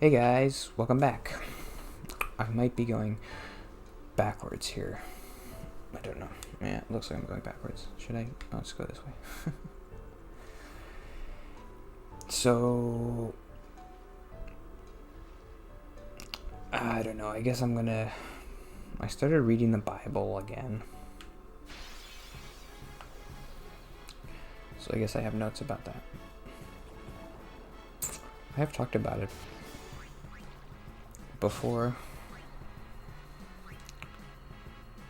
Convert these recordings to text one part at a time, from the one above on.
Hey guys, welcome back. I might be going backwards here. I don't know. Yeah, it looks like I'm going backwards. Should I? Oh, let's go this way. So, I don't know. I guess I started reading the Bible again. So I guess I have notes about that. I have talked about it before.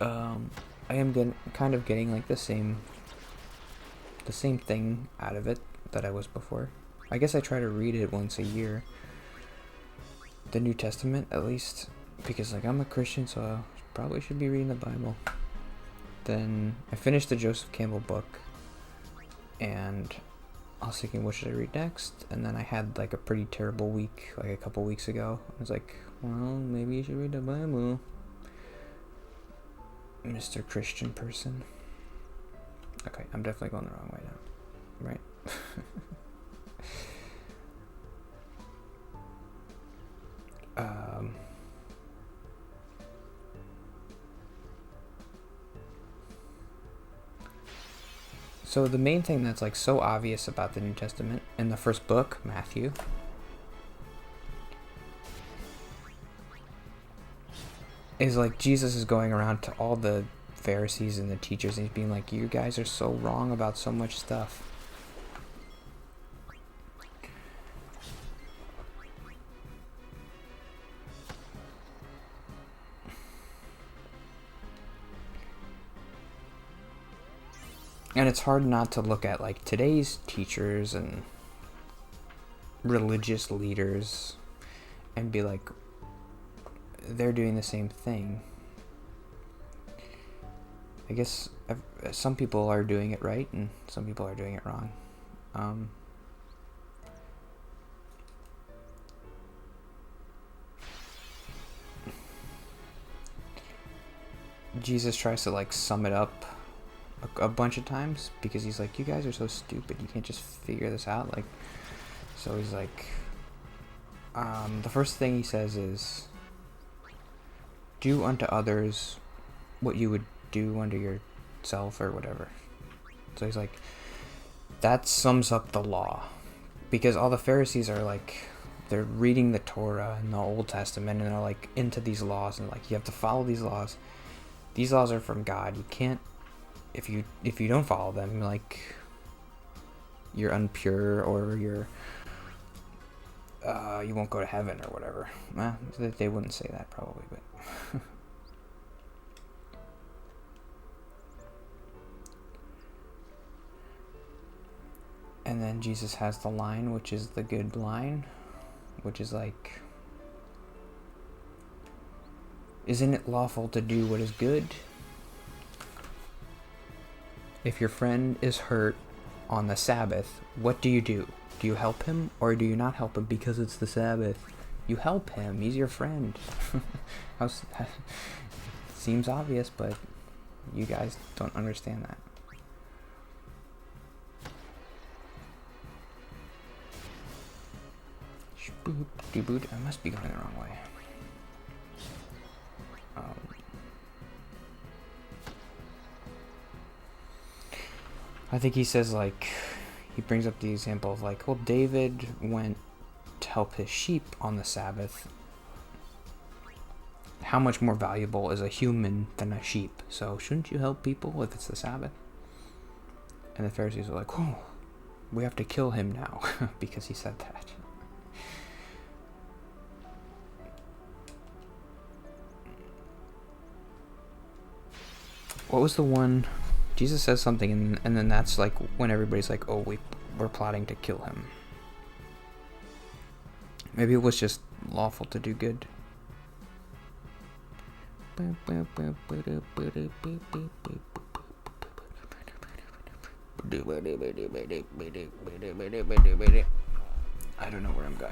I am getting like the same thing out of it that I was before. I guess I try to read it once a year. The New Testament, at least, because like I'm a Christian, so I probably should be reading the Bible. Then I finished the Joseph Campbell book, and I was thinking, what should I read next? And then I had like a pretty terrible week, like a couple weeks ago. I was like, well, maybe you should read the Bible, Mr. Christian person. Okay, I'm definitely going the wrong way now, right? So the main thing that's like so obvious about the New Testament in the first book, Matthew, is like Jesus is going around to all the Pharisees and the teachers, and he's being like, you guys are so wrong about so much stuff. And it's hard not to look at like today's teachers and religious leaders and be like, they're doing the same thing. I guess some people are doing it right and some people are doing it wrong. Jesus tries to like sum it up a bunch of times because he's like, you guys are so stupid, you can't just figure this out. Like, so he's like, the first thing he says is, do unto others what you would do unto yourself, or whatever. So he's like, that sums up the law, because all the Pharisees are like, they're reading the Torah and the Old Testament, and they're like into these laws, and like, you have to follow these laws. These laws are from God. You can't, if you don't follow them, like, you're impure, or you're you won't go to heaven or whatever. Well, they wouldn't say that probably, but and then Jesus has the line, which is the good line, which is like, isn't it lawful to do what is good? If your friend is hurt on the Sabbath, what do? Do you help him, or do you not help him because it's the Sabbath? You help him. He's your friend. Seems obvious, but you guys don't understand that. I must be going the wrong way. I think he says, like, he brings up the example of like, well, David went to help his sheep on the Sabbath. How much more valuable is a human than a sheep? So shouldn't you help people if it's the Sabbath? And the Pharisees are like, oh, we have to kill him now because he said that. What was the one? Jesus says something, and then that's like when everybody's like, oh, we're plotting to kill him. Maybe it was just lawful to do good. I don't know where I'm going.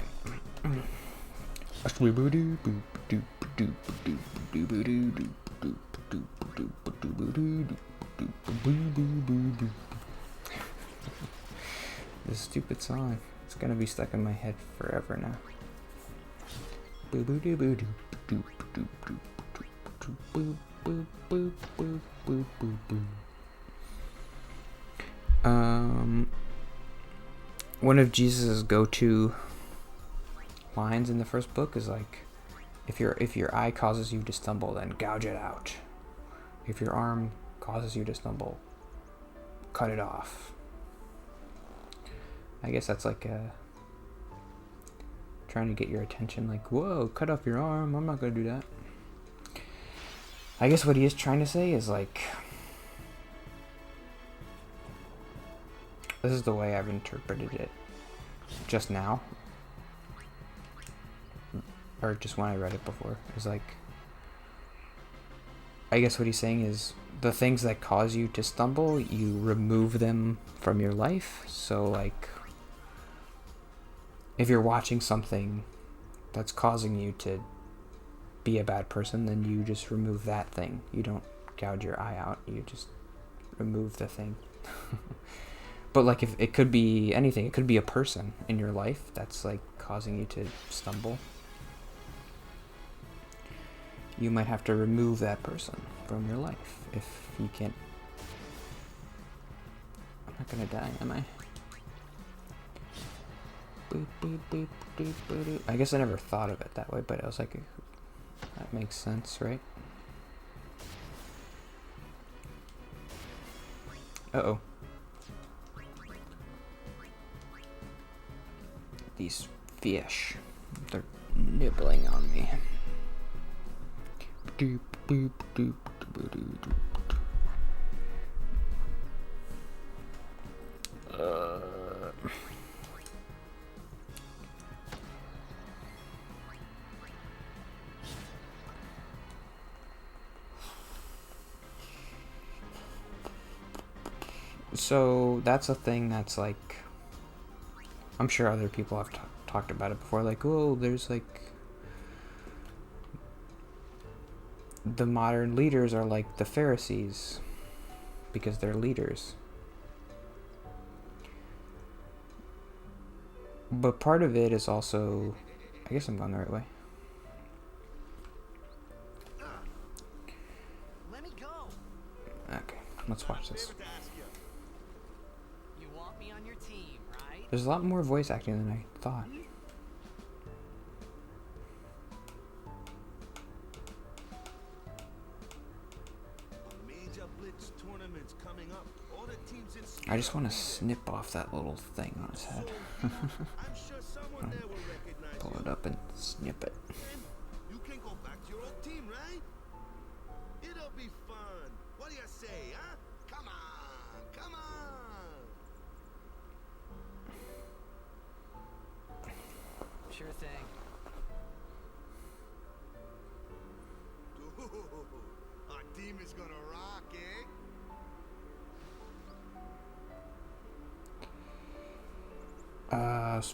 This stupid song. It's gonna be stuck in my head forever now. One of Jesus' go-to lines in the first book is like, if your eye causes you to stumble, then gouge it out. If your arm causes you to stumble, cut it off. I guess that's like trying to get your attention, like, whoa, cut off your arm, I'm not gonna do that. I guess what he is trying to say is like, this is the way I've interpreted it just now, or just when I read it before, is like, I guess what he's saying is the things that cause you to stumble, you remove them from your life. So like, if you're watching something that's causing you to be a bad person, then you just remove that thing. You don't gouge your eye out, you just remove the thing. But like, if it could be anything, it could be a person in your life that's like causing you to stumble. You might have to remove that person from your life if you can't. I'm not gonna die, am I? Boop, boop, boop, boop, boop, boop. I guess I never thought of it that way, but I was like, that makes sense, right? Uh-oh. These fish, they're nibbling on me. Doop, boop, doop, doop, doop, doop. So that's a thing that's like, I'm sure other people have talked about it before, like, oh, there's like, the modern leaders are like the Pharisees because they're leaders. But part of it is also, I guess I'm going the right way. Let me go. Okay, let's watch this. You want me on your team, right? There's a lot more voice acting than I thought. I just want to snip off that little thing on his head. Pull it up and snip it. You can go back to your old team, right? It'll be fun. What do you say, huh? Come on, come on. Sure thing. Dude, our team is gonna rock, eh?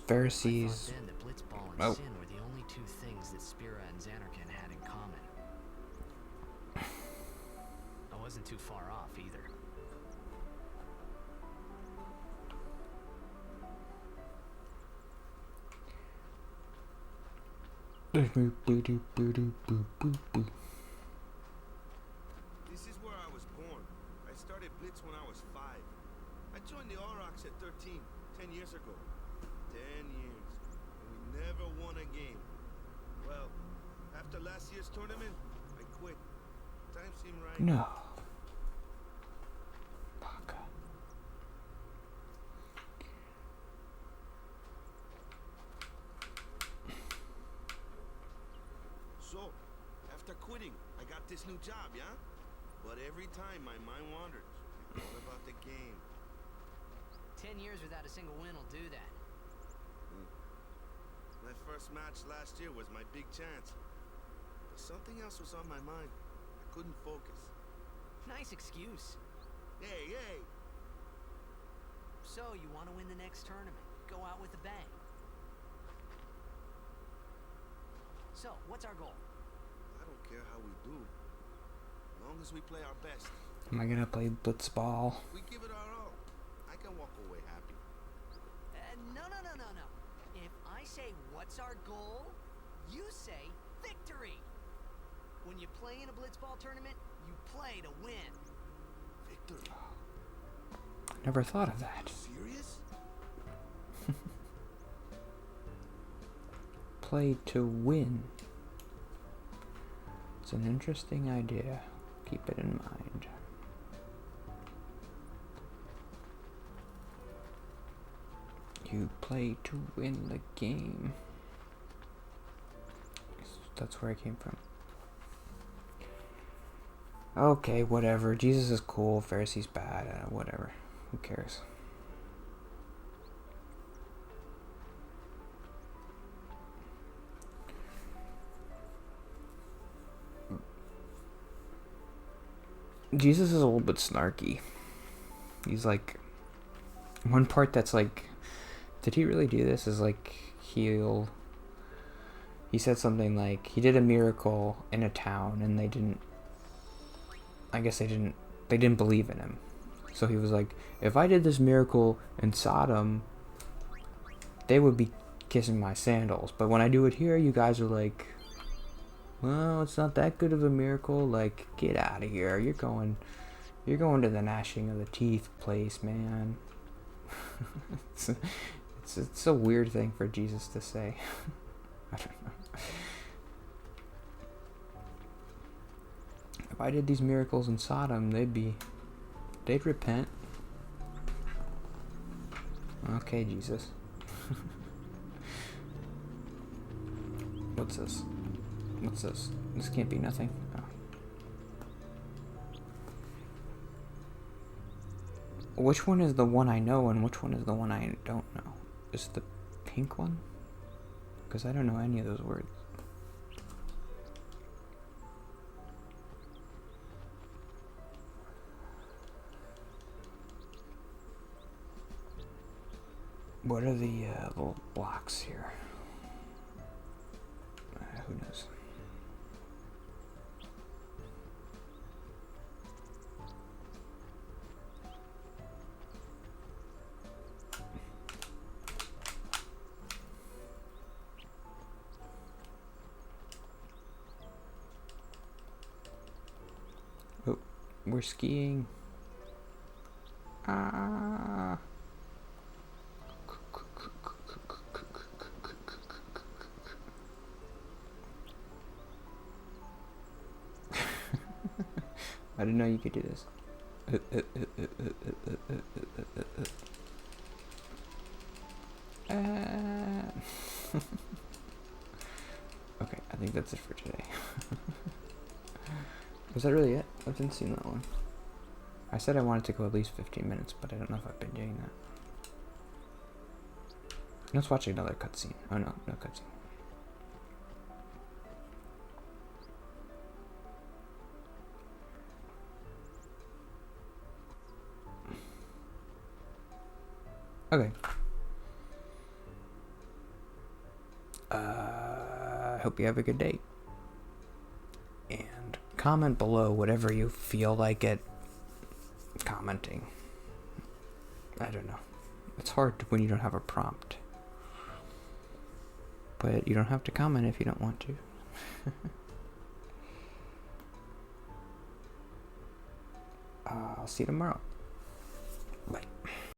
Pharisees. I thought then that Blitzball and Oh. Sin were the only two things that Spira and Xanarkand had in common. I wasn't too far off either. This is where I was born. I started Blitz when I was 5. I joined the Aurochs at 13, 10 years ago. 10 years. And we never won a game. Well, after last year's tournament, I quit. Time seemed right. No. Fuck. So, after quitting, I got this new job, yeah? But every time my mind wandered, I thought about the game. 10 years without a single win will do that. My first match last year was my big chance. But something else was on my mind. I couldn't focus. Nice excuse. Hey, hey! So, you want to win the next tournament. Go out with a bang. So, what's our goal? I don't care how we do. As long as we play our best. Am I gonna play blitzball? We give it our all. I can walk away happy. No. If I say, what's our goal? You say, play in a blitzball tournament, you play to win. Victor, Never thought of that. serious? Play to win. It's an interesting idea. Keep it in mind. You play to win the game. That's where I came from. Okay, whatever. Jesus is cool. Pharisees bad. Whatever. Who cares? Jesus is a little bit snarky. He's like, one part that's like, did he really do this? Is like, he said something like, he did a miracle in a town and they didn't believe in him. So he was like, if I did this miracle in Sodom, they would be kissing my sandals. But when I do it here, you guys are like, well, it's not that good of a miracle. Like, get out of here. You're going to the gnashing of the teeth place, man. It's a weird thing for Jesus to say. I don't know. If I did these miracles in Sodom, they'd repent. Okay, Jesus. What's this? What's this? This can't be nothing. Oh. Which one is the one I know and which one is the one I don't know? Is it the pink one? Because I don't know any of those words. What are the little blocks here? Who knows? Oh, we're skiing. Ah. I didn't know you could do this. Okay, I think that's it for today. Was that really it? I didn't see that one. I said I wanted to go at least 15 minutes, but I don't know if I've been doing that. Let's watch another cutscene. Oh no, no cutscene. Okay. I hope you have a good day. And comment below whatever you feel like commenting. I don't know. It's hard when you don't have a prompt. But you don't have to comment if you don't want to. I'll see you tomorrow. Bye.